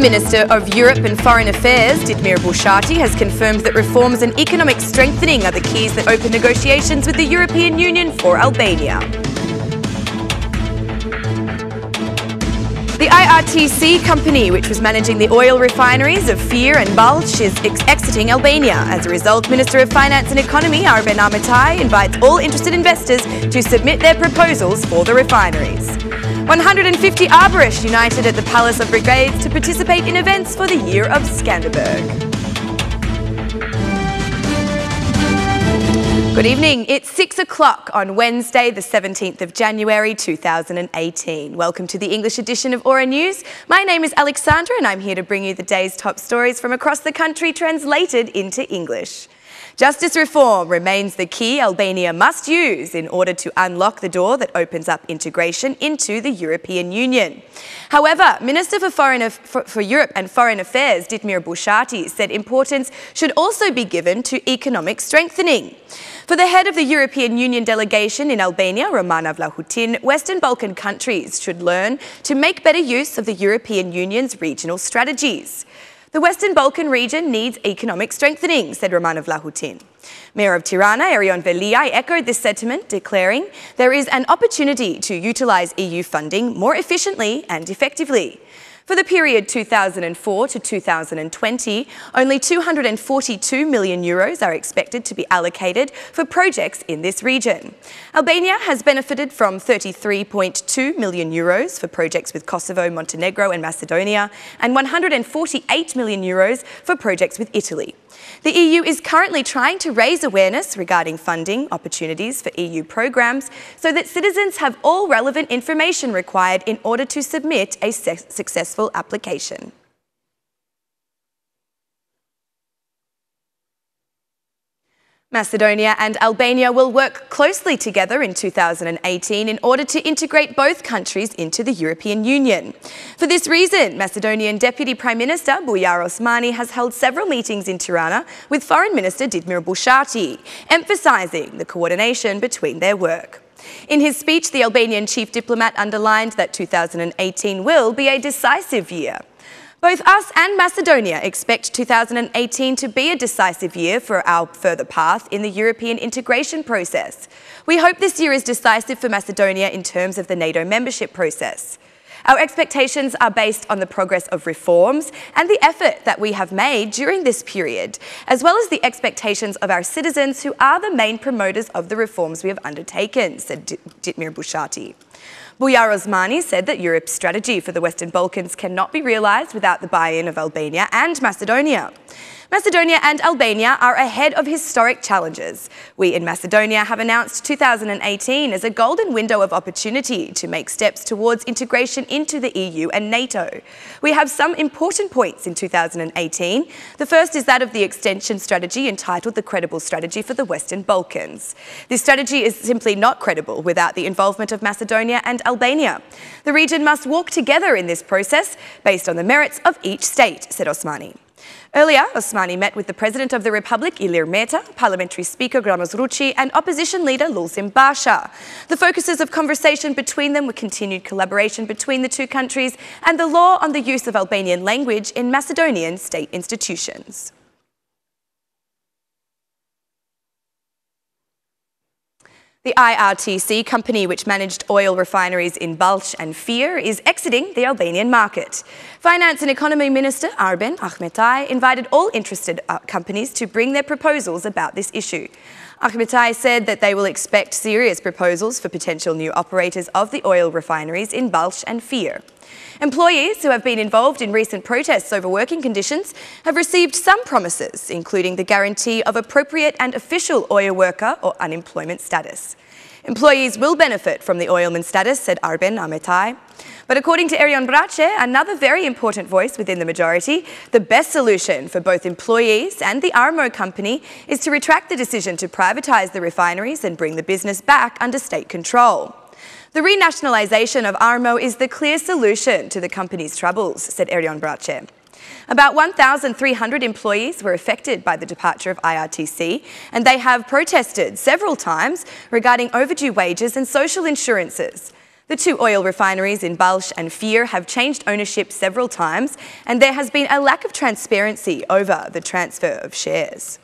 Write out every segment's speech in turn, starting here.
Minister of Europe and Foreign Affairs, Dietmar Bushati, has confirmed that reforms and economic strengthening are the keys that open negotiations with the European Union for Albania. The IRTS company, which was managing the oil refineries of Fier and Balch, is exiting Albania. As a result, Minister of Finance and Economy, Arbëresh, invites all interested investors to submit their proposals for the refineries. 150 Arbëresh united at the Palace of Brigades to participate in events for the year of Skanderberg. Good evening. It's 6 o'clock on Wednesday, the 17th of January 2018. Welcome to the English edition of Aura News. My name is Alexandra and I'm here to bring you the day's top stories from across the country translated into English. Justice reform remains the key Albania must use in order to unlock the door that opens up integration into the European Union. However, Minister for Europe and Foreign Affairs, Dietmar Bushati, said importance should also be given to economic strengthening. For the head of the European Union delegation in Albania, Romana Vlahutin, Western Balkan countries should learn to make better use of the European Union's regional strategies. The Western Balkan region needs economic strengthening, said Romana Vlahutin. Mayor of Tirana, Erion Veliaj, echoed this sentiment, declaring there is an opportunity to utilise EU funding more efficiently and effectively. For the period 2004 to 2020, only €242 million are expected to be allocated for projects in this region. Albania has benefited from €33.2 million for projects with Kosovo, Montenegro and Macedonia, and €148 million for projects with Italy. The EU is currently trying to raise awareness regarding funding opportunities for EU programs so that citizens have all relevant information required in order to submit a successful application. Macedonia and Albania will work closely together in 2018 in order to integrate both countries into the European Union. For this reason, Macedonian Deputy Prime Minister Bujar Osmani has held several meetings in Tirana with Foreign Minister Dietmar Bushati, emphasising the coordination between their work. In his speech, the Albanian chief diplomat underlined that 2018 will be a decisive year. Both us and Macedonia expect 2018 to be a decisive year for our further path in the European integration process. We hope this year is decisive for Macedonia in terms of the NATO membership process. Our expectations are based on the progress of reforms and the effort that we have made during this period, as well as the expectations of our citizens who are the main promoters of the reforms we have undertaken, said Dietmar Bushati. Bujar Osmani said that Europe's strategy for the Western Balkans cannot be realised without the buy-in of Albania and Macedonia. Macedonia and Albania are ahead of historic challenges. We in Macedonia have announced 2018 as a golden window of opportunity to make steps towards integration into the EU and NATO. We have some important points in 2018. The first is that of the extension strategy entitled the Credible Strategy for the Western Balkans. This strategy is simply not credible without the involvement of Macedonia and Albania. The region must walk together in this process based on the merits of each state, said Osmani. Earlier, Osmani met with the President of the Republic, Ilir Meta, Parliamentary Speaker Granos Rucci and Opposition Leader Lulzim Basha. The focuses of conversation between them were continued collaboration between the two countries and the law on the use of Albanian language in Macedonian state institutions. The IRTS company, which managed oil refineries in Balch and Fier, is exiting the Albanian market. Finance and Economy Minister Arbëresh invited all interested companies to bring their proposals about this issue. Arbëresh said that they will expect serious proposals for potential new operators of the oil refineries in Balch and Fier. Employees who have been involved in recent protests over working conditions have received some promises, including the guarantee of appropriate and official oil worker or unemployment status. Employees will benefit from the oilman status, said Arbëresh. But according to Erion Brace, another very important voice within the majority, the best solution for both employees and the Armo company is to retract the decision to privatise the refineries and bring the business back under state control. The renationalisation of Armo is the clear solution to the company's troubles, said Erion Brace. About 1,300 employees were affected by the departure of IRTS, and they have protested several times regarding overdue wages and social insurances. The two oil refineries in Balch and Fier have changed ownership several times, and there has been a lack of transparency over the transfer of shares.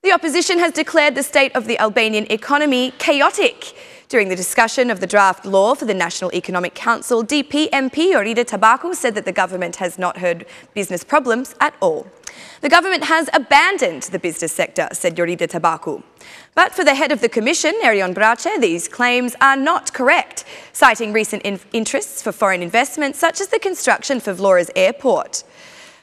The opposition has declared the state of the Albanian economy chaotic. During the discussion of the draft law for the National Economic Council, DP MP Joride Tabaku said that the government has not heard business problems at all. The government has abandoned the business sector, said Joride Tabaku. But for the head of the Commission, Erion Brace, these claims are not correct, citing recent interests for foreign investments, such as the construction for Vlora's airport.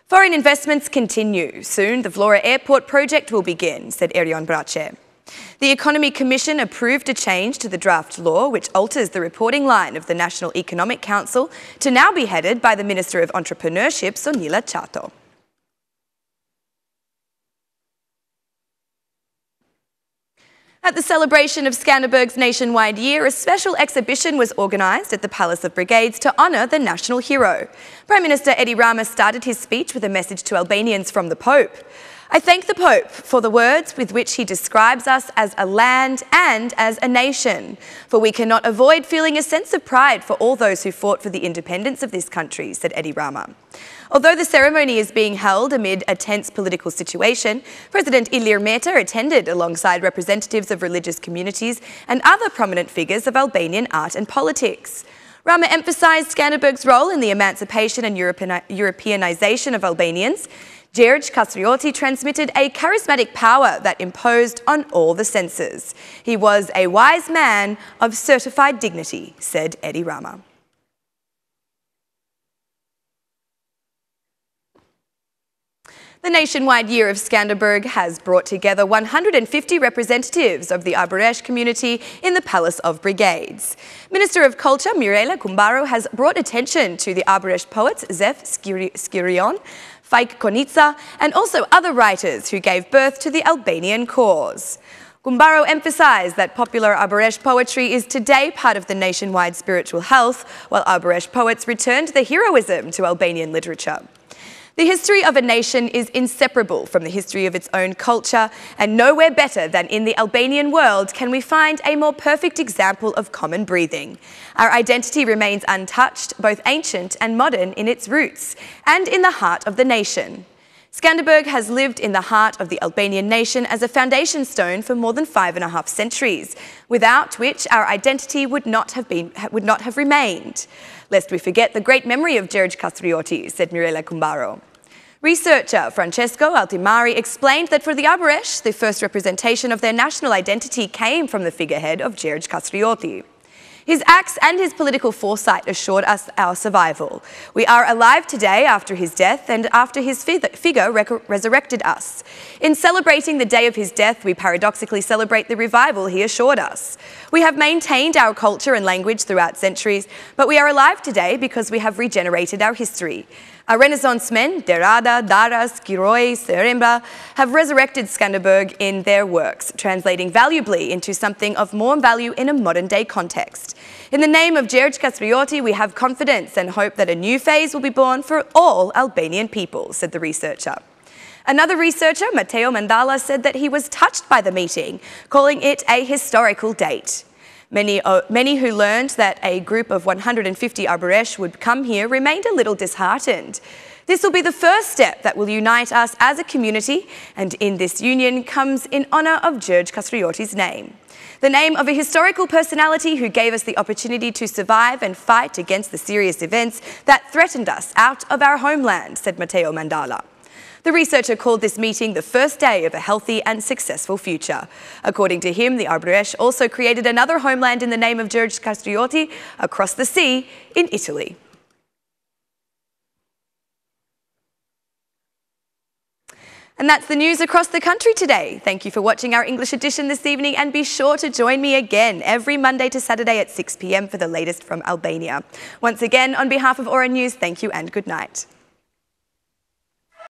Foreign investments continue. Soon the Vlora Airport project will begin, said Erion Brace. The Economy Commission approved a change to the draft law which alters the reporting line of the National Economic Council to now be headed by the Minister of Entrepreneurship, Sonila Chato. At the celebration of Skanderberg's nationwide year, a special exhibition was organised at the Palace of Brigades to honour the national hero. Prime Minister Edi Rama started his speech with a message to Albanians from the Pope. I thank the Pope for the words with which he describes us as a land and as a nation, for we cannot avoid feeling a sense of pride for all those who fought for the independence of this country, said Edi Rama. Although the ceremony is being held amid a tense political situation, President Ilir Meta attended alongside representatives of religious communities and other prominent figures of Albanian art and politics. Rama emphasised Skanderberg's role in the emancipation and Europeanisation of Albanians. Gjergj Kastrioti transmitted a charismatic power that imposed on all the senses. He was a wise man of certified dignity, said Edi Rama. The nationwide year of Skanderberg has brought together 150 representatives of the Arbëresh community in the Palace of Brigades. Minister of Culture Mirela Kumbaro has brought attention to the Arbëresh poets Zef Skirion, Faik Konica, and also other writers who gave birth to the Albanian cause. Kumbaro emphasised that popular Arbëresh poetry is today part of the nationwide spiritual health, while Arbëresh poets returned the heroism to Albanian literature. The history of a nation is inseparable from the history of its own culture, and nowhere better than in the Albanian world can we find a more perfect example of common breathing. Our identity remains untouched, both ancient and modern in its roots, and in the heart of the nation. Skanderberg has lived in the heart of the Albanian nation as a foundation stone for more than 5.5 centuries, without which our identity would not have remained. Lest we forget the great memory of Gjergj Kastrioti, said Mirela Kumbaro. Researcher Francesco Altimari explained that for the Arbëresh, the first representation of their national identity came from the figurehead of Gjergj Kastrioti. His acts and his political foresight assured us our survival. We are alive today after his death and after his figure resurrected us. In celebrating the day of his death, we paradoxically celebrate the revival he assured us. We have maintained our culture and language throughout centuries, but we are alive today because we have regenerated our history. Our Renaissance men, Derrida, Daras, Kiroi, Serembra, have resurrected Skanderberg in their works, translating valuably into something of more value in a modern-day context. In the name of Gjergj Kastrioti, we have confidence and hope that a new phase will be born for all Albanian people, said the researcher. Another researcher, Matteo Mandala, said that he was touched by the meeting, calling it a historical date. Many who learned that a group of 150 Arbëresh would come here remained a little disheartened. This will be the first step that will unite us as a community, and in this union comes in honour of Gjergj Kastrioti's name. The name of a historical personality who gave us the opportunity to survive and fight against the serious events that threatened us out of our homeland, said Matteo Mandala. The researcher called this meeting the first day of a healthy and successful future. According to him, the Arbëresh also created another homeland in the name of Gjergj Kastrioti across the sea in Italy. And that's the news across the country today. Thank you for watching our English edition this evening, and be sure to join me again every Monday to Saturday at 6 p.m. for the latest from Albania. Once again, on behalf of Aura News, thank you and good night.